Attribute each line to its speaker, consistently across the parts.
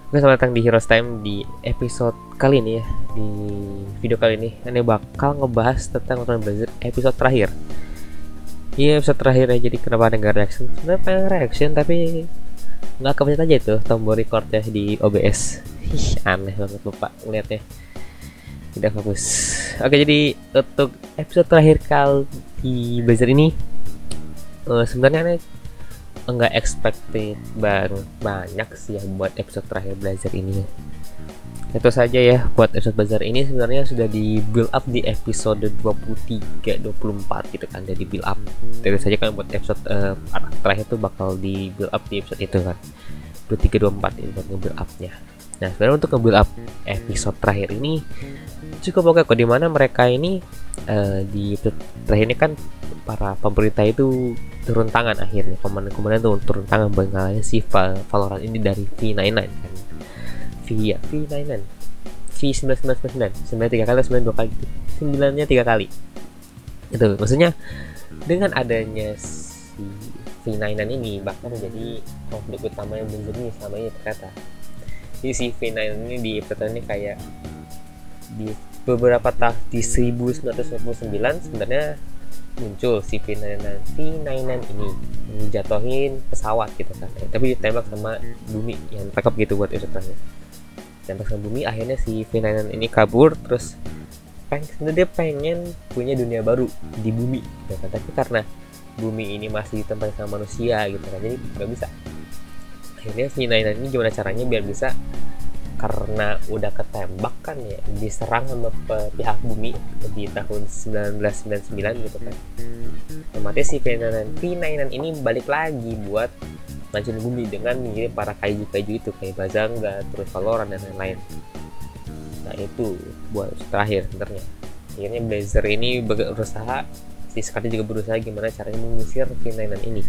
Speaker 1: Oke, selamat datang di Heroes Time di episode kali ini ya. Di video kali ini, Anda bakal ngebahas tentang Nocturne Blizzard episode terakhir. Iya, episode terakhir ya, jadi kenapa ada nggak reaction? Sebenarnya pengen reaction, tapi nggak kepencet aja tuh tombol recordnya di OBS. Aneh banget, lupa ngeliatnya. Tidak fokus. Oke, jadi untuk episode terakhir kali di Blizzard ini, sebenarnya aneh nggak expected banyak sih ya buat episode terakhir Blizzard ini. Itu saja ya buat episode Blizzard ini, sebenarnya sudah di build up di episode 23 24 gitu kan, jadi build up terus saja kan buat episode terakhir tuh bakal di build up di episode itu kan 23 24 ini buat nge-build up-nya. Nah, sebenarnya untuk nge-build up episode terakhir ini cukup oke kok, dimana mereka ini di episode terakhir ini kan para pemerintah itu turun tangan, akhirnya komandan tuh turun tangan buat ngalahin si Valorant ini dari V99 kan. V99 V9999 3 kali 92 kali gitu. 9-nya 3 kali itu maksudnya. Dengan adanya si V99 ini bahkan menjadi konflik utama yang Blizzard ini selama ini ternyata. Jadi si V99 ini di episode ini kayak di beberapa tahun di 1999 sebenarnya muncul si V99 ini menjatuhin pesawat gitu kan, tapi ditembak sama bumi yang tangkap gitu buat episode terakhir. Tembak sama bumi, akhirnya si V99 ini kabur, terus sebenarnya dia pengen punya dunia baru di bumi gitu kan, tapi karena bumi ini masih ditempati sama manusia gitu kan, jadi nggak bisa. Akhirnya V99 ini gimana caranya biar bisa, karena udah ketembak kan ya, diserang sama pihak bumi di tahun 1999 gitu kan. Otomatis si V99 ini balik lagi buat ngancurin bumi dengan mengirim para kaiju-kaiju itu kayak Bazanga, terus Valorant dan lain-lain. Nah itu buat terakhir sebenarnya. Akhirnya Blazer ini berusaha, si Scarlet juga berusaha gimana caranya mengusir V99 ini.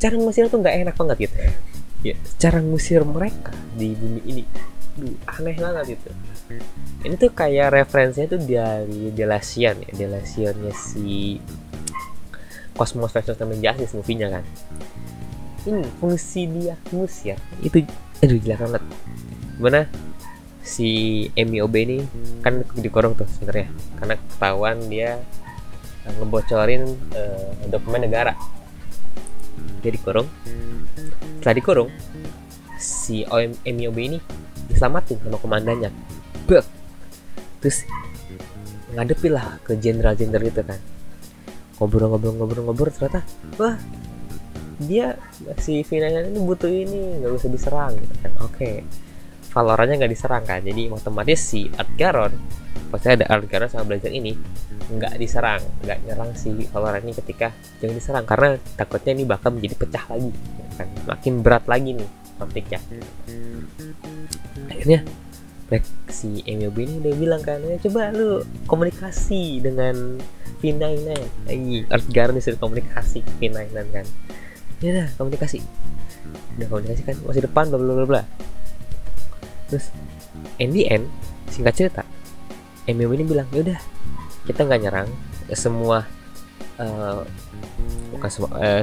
Speaker 1: Cara mengusir tuh nggak enak banget gitu ya, cara ngusir mereka di bumi ini aneh banget gitu. Ini tuh kayak referensinya tuh dari Delacian ya, Delaciannya si Cosmos vs Justice movie-nya kan. Ini fungsi dia ngusir itu gila banget. Gimana si MIOB ini kan dikorong tuh sebenarnya karena ketahuan dia ngebocorin dokumen negara. Dia dikurung. Setelah dikurung, si MIOB ini diselamatin sama komandannya. Terus ngadepin lah ke jenderal-jenderal itu kan. Ngobrol ternyata wah, dia si V99 ini butuh ini, nggak bisa diserang gitu kan. Oke, Valorantnya nggak diserang kan, jadi otomatis si Artgaron, pasti ada Artgaron sama Blizzard ini nggak diserang, nggak nyerang si Valorant ini ketika jangan diserang, karena takutnya ini bakal menjadi pecah lagi kan, makin berat lagi nih konfliknya. Akhirnya si MIOB ini udah bilang kan, coba lu komunikasi dengan V99 lagi. Artgaron disuruh komunikasi ke V99 kan, ya udah komunikasi kan, masih depan bla bla bla bla. Terus in the end, singkat cerita, MIOB ini bilang ya udah kita nggak nyerang, semua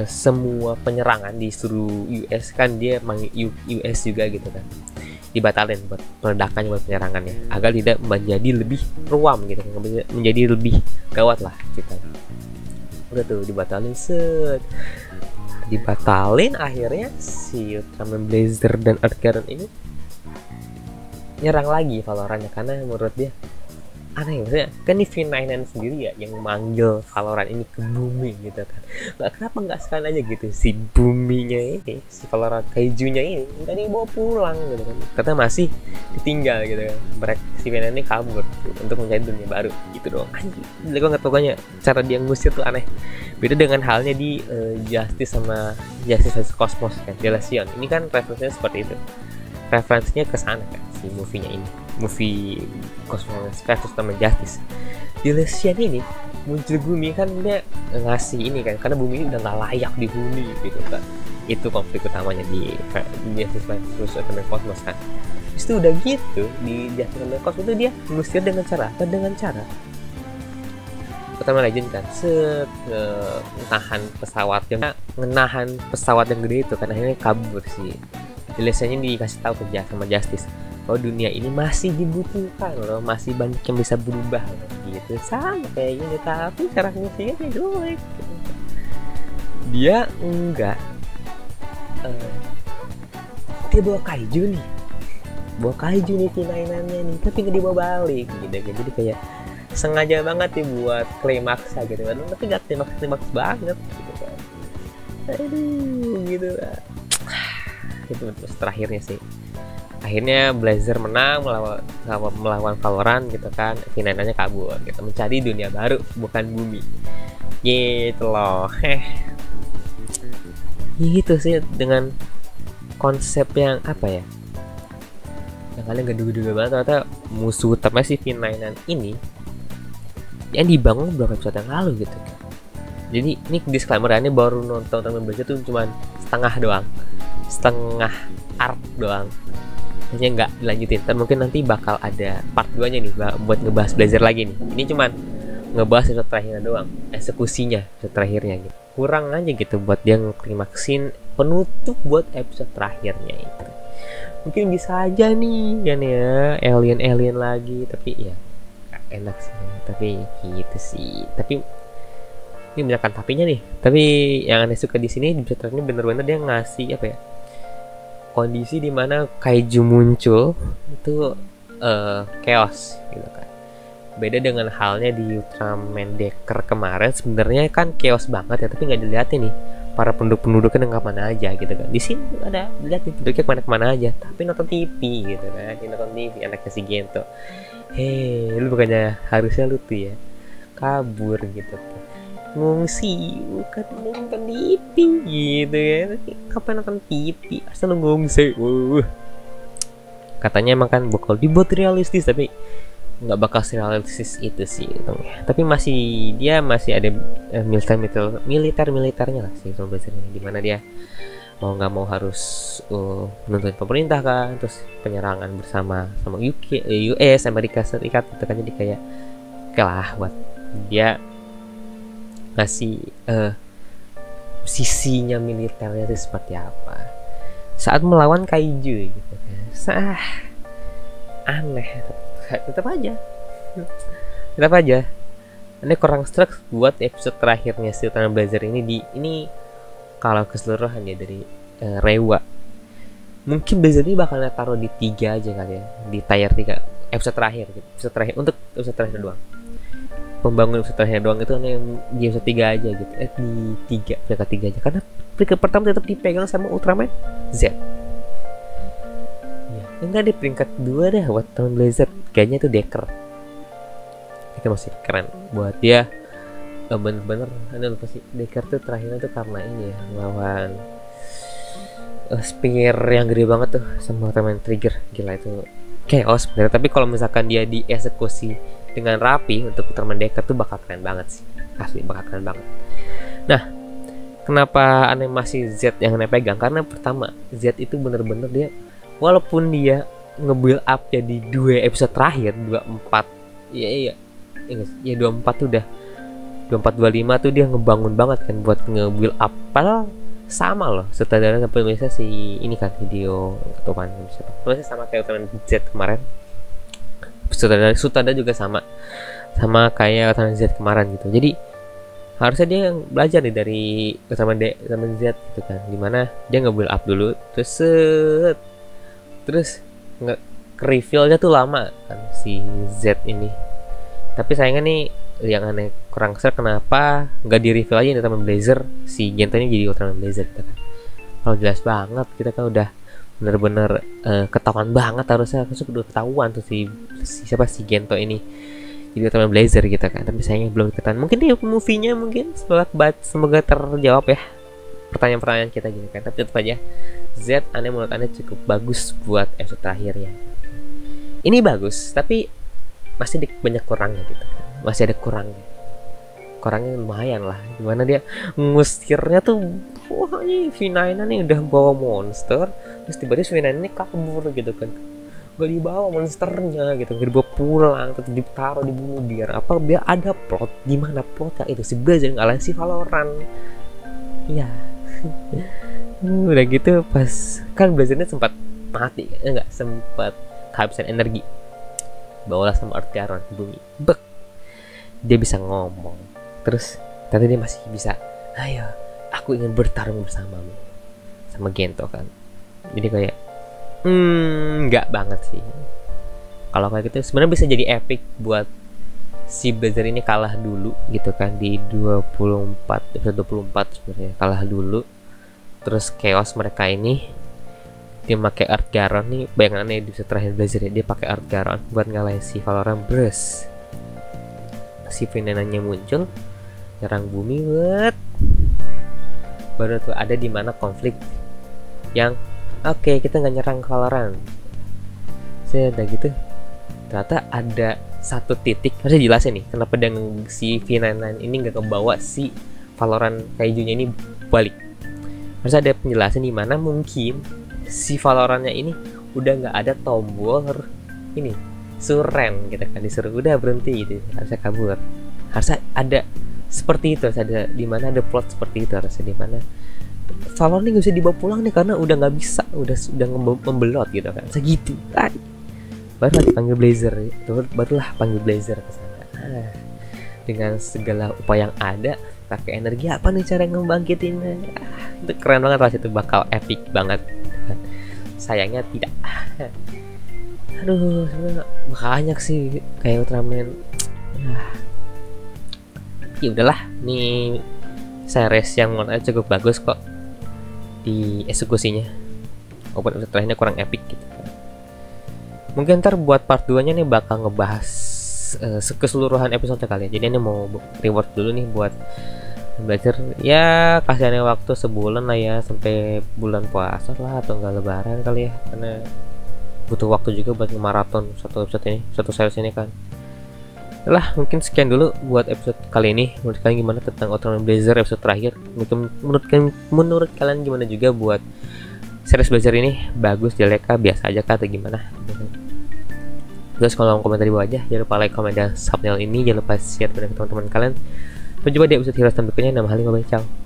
Speaker 1: semua penyerangan di seluruh US kan, dia US juga gitu kan, dibatalin buat peledakannya, buat penyerangannya agar tidak menjadi lebih ruam gitu, menjadi lebih gawat lah kita. Udah tuh dibatalin, akhirnya si Ultraman Blazer dan Artgaron ini nyerang lagi Valorantnya karena menurut dia aneh. Maksudnya kan ini V99 sendiri ya yang manggil Valorant ini ke bumi gitu kan, kenapa nggak sekali aja gitu si buminya ini, si Valorant kaijunya ini nggak dibawa pulang gitu kan, karena masih ditinggal gitu kan. Mereka si V99 ini kabur untuk mencari dunia baru gitu doang. Anjir, gue nggak, pokoknya cara dia ngusir tuh aneh. Beda dengan halnya di Justice sama Justice vs Cosmos kan, Delacian ini kan referensinya seperti itu, referensinya ke sana kan si movie-nya ini, movie Cosmos vs Justice. Delacian ini muncul bumi kan, dia ngasih ini kan, karena bumi ini udah nggak layak dihuni gitu kan. Itu konflik utamanya di Justice vs Cosmos kan. Itu udah gitu di Justice vs Cosmos itu dia ngusir dengan cara pertama Legend kan, menahan pesawat yang gede itu kan, akhirnya kabur sih Jelasnya dikasih tahu kerja sama Justice kalau dunia ini masih dibutuhkan loh, masih banyak yang bisa berubah loh, gitu. Sama kayak gini, tapi cara musiknya jelek. Dia enggak dia bawa kaiju nih T9-nya nih, tapi nggak dibawa balik gitu. Jadi kayak sengaja banget nih buat klimaks gitu kan, tapi nggak klimaks banget gitu kan. Aduh gitu lah. Itu terus terakhirnya sih, akhirnya Blazer menang melawan Valorant gitu kan. V9-nya kabur gitu, mencari dunia baru bukan bumi gitu loh. Gitu sih, dengan konsep yang apa ya, yang kalian gak duga-duga banget. Ternyata musuh utama si V9 ini yang dibangun beberapa episode yang lalu gitu kan. Jadi ini disclaimer, ini baru nonton Ultraman Blazer tuh cuman setengah arc doang, hanya nggak dilanjutin. Dan mungkin nanti bakal ada part 2 nya nih buat ngebahas Blazer lagi nih. Ini cuman ngebahas episode terakhirnya doang, eksekusinya episode terakhirnya gitu. Kurang aja gitu buat dia ngeklimaksin penutup buat episode terakhirnya itu. Mungkin bisa aja nih kan ya, alien lagi, tapi ya enak sih. Tapi gitu sih. Tapi ini banyak kan tapinya nih. Tapi yang aneh suka di sini di episode terakhir bener-bener dia ngasih apa ya, kondisi dimana kaiju muncul itu chaos gitu kan. Beda dengan halnya di Ultraman Decker kemarin, sebenarnya kan chaos banget ya, tapi nggak dilihatin nih para penduduknya kemana aja gitu kan. Di sini ada lihat nih penduduknya kemana aja, tapi nonton TV gitu kan. Nonton TV anaknya si Gento. Lu bukannya harusnya lu tuh ya kabur gitu kan, ngungsi bukan nonton TV gitu ya. Kapan nonton TV asal lu ngungsi. Katanya emang kan bakal dibuat realistis, tapi nggak bakal realistis itu sih gitu. Tapi dia masih ada militernya lah sih Blazer ini, dimana dia mau nggak mau harus menuntut pemerintah kan, terus penyerangan bersama US Amerika Serikat gitu kan. Jadi kayak kalah buat dia ngasih sisinya militernya itu seperti apa saat melawan kaiju gitu kan. Aneh, tetap aja ini kurang struck buat episode terakhirnya si Ultraman Blazer ini kalau keseluruhan ya dari Rewa. Mungkin Blazer ini bakal taruh di 3 aja kali ya, di tier 3 episode terakhir gitu. Untuk episode terakhir doang, pembangun episode terakhir doang itu hanya di episode 3 aja gitu, di 3 peringkat 3 aja, karena peringkat pertama tetap dipegang sama Ultraman Z. Enggak, di peringkat 2 deh buat Ultraman Blazer, kayaknya itu Decker. Itu masih keren buat dia. Bener-bener lupa sih, Decker tuh terakhirnya tuh karena ini ya, melawan spear yang gede banget tuh sama Ultraman Trigger. Gila, itu chaos sebenarnya. Tapi kalau misalkan dia dieksekusi dengan rapi untuk Ultraman Decker tuh bakal keren banget sih, asli bakal keren banget. Nah, kenapa animasi Z yang aneh pegang? Karena pertama, Z itu bener-bener dia, walaupun dia nge-build up ya di 2 episode terakhir, 24 ya 24 tuh udah 24-25 tuh dia ngebangun banget kan buat nge-build up. Padahal sama loh sutradara sampai penulisnya si ini kan, video ketuaan siapa, penulisnya sama kayak Ultraman Z kemarin. Sutradara juga sama kayak Ultraman Z kemarin gitu. Jadi harusnya dia yang belajar nih dari Ultraman Z gitu kan, dimana dia nge-build up dulu terus reveal-nya tuh lama kan si Z ini. Tapi sayangnya nih yang aneh kurang seru, kenapa nggak di reveal aja di Ultraman Blazer si Gento ini jadi Ultraman Blazer gitu kan. Kalau jelas banget kita kan udah bener-bener ketahuan banget, harusnya udah ketahuan tuh si Gento ini jadi Ultraman Blazer gitu kan. Tapi sayangnya belum ketahuan. Mungkin di movie-nya mungkin semoga terjawab ya pertanyaan-pertanyaan kita gitu kan. Tapi tetap aja Z menurut aneh cukup bagus buat episode terakhirnya. Ini bagus, tapi masih banyak kurangnya gitu kan. Masih ada kurangnya lumayan lah. Gimana dia ngusirnya tuh, wah ini V9 nih udah bawa monster, terus tiba-tiba V9 ini kabur gitu kan. Gak dibawa monsternya gitu, gak dibawa pulang, tetap ditaruh di bumi biar ada plot. Dimana plotnya itu si Blazer ngalahin si Valorant. Iya. Udah gitu pas kan Blazernya sempat mati, enggak sempat kehabisan energi. Bawalah sama Earth ke bumi. Bek. Dia bisa ngomong. Terus ternyata dia masih bisa, ayo, aku ingin bertarung bersamamu. Sama Gento kan. Jadi kayak enggak banget sih. Kalau kayak gitu sebenarnya bisa jadi epic buat si Blazer ini kalah dulu gitu kan di 24 sebenarnya kalah dulu. Terus chaos mereka ini dia pakai Earth Garon nih, bayangannya di terakhir Blazer ya, dia pakai Earth Garon buat ngalahin si Valorant Burst. Si Venenanya muncul nyerang bumi, baru tuh ada di mana konflik yang oke, kita nggak nyerang Valorant. Saya udah gitu ternyata ada satu titik, harus jelasin nih kenapa dengan si V99 ini nggak kebawa si Valorant kaijunya ini balik. Harus ada penjelasan di mana mungkin si Valorantnya ini udah nggak ada tombol ini suren gitu kan, disuruh udah berhenti gitu, harusnya kabur. Harusnya ada seperti itu, harus ada di mana ada plot seperti itu, harusnya di mana Valorant ini nggak bisa dibawa pulang nih karena udah nggak bisa, udah membelot gitu kan, segitu. Barulah dipanggil Blazer, barulah panggil Blazer ke sana. Dengan segala upaya yang ada, pakai energi apa nih cara ngebangkitinnya? Itu keren banget lah, itu bakal epic banget. Sayangnya tidak. Aduh, sebenarnya banyak sih kayak Ultraman. Ya udahlah, nih series yang menurut cukup bagus kok di eksekusinya. Walaupun terakhirnya kurang epic gitu. Mungkin ntar buat part 2 nya nih bakal ngebahas keseluruhan episode kali ya. Jadi ini mau reward dulu nih buat belajar ya, kasihnya waktu sebulan lah ya, sampai bulan puasa lah atau enggak lebaran kali ya, karena butuh waktu juga buat maraton satu episode ini, satu series ini kan. Lah mungkin sekian dulu buat episode kali ini. Menurut kalian gimana tentang Ultraman Blazer episode terakhir? Mungkin menurut kalian gimana juga buat series Blazer ini, bagus, jelek kah, biasa aja kah, atau gimana? Terus kalau komentar di bawah aja, jangan lupa like, komen, dan subscribe ini, jangan lupa share dengan teman-teman kalian. Sampai jumpa di episode Heroes berikutnya. Nama Halim, bye, ciao.